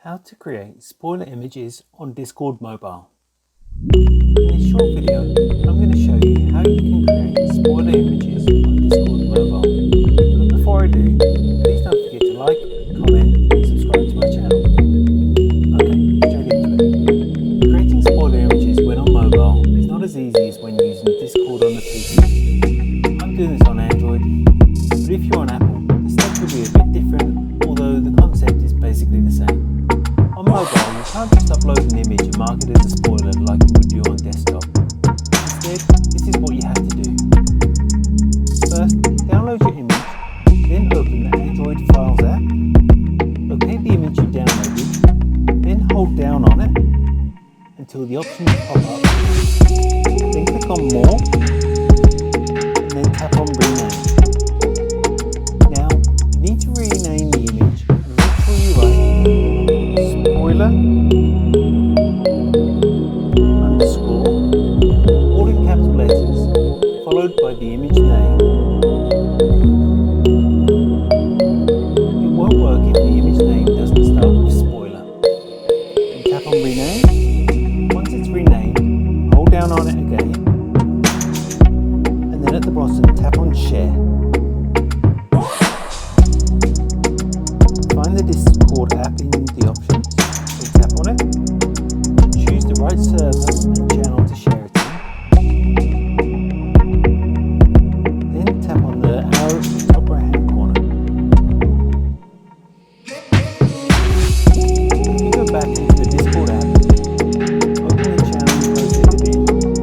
How to create spoiler images on Discord Mobile. In this short video, I'm going to show you how you can create spoiler images on Discord Mobile. But before I do, please don't forget to like, comment and subscribe to my channel. Okay, straight into it. Creating spoiler images when on mobile is not as easy as when using Discord on the PC. I'm doing this on Android, but if you're on Apple, the steps will be a bit different, although the concept is basically the same. On mobile, you can't just upload an image and mark it as a spoiler like you would do on desktop. Instead, this is what you have to do. First, download your image, then open the Android Files app, locate the image you downloaded, then hold down on it until the options pop up. Then click on More, and then tap on Rename. Now, you need to rename the image and make sure you write spoiler underscore, all in capital letters, followed by the image name. It won't work if the image name doesn't start with spoiler. Then tap on rename. Once it's renamed, hold down on it again, and then at the bottom tap on share. Find the Discord app in the options, then tap on it, choose the right server and channel to share it in, then tap on the arrow in the top right hand corner. If you go back into the Discord app, open the channel you posted it in,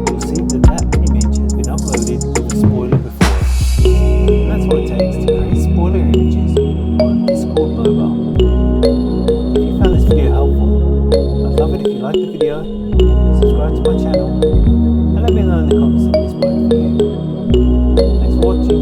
you'll see that image has been uploaded with a spoiler before it. And that's what it takes to create spoiler images on Discord Mobile. If you found this video helpful, I'd love it if you liked the video, subscribe to my channel, and let me know in the comments if this worked for you. Thanks for watching.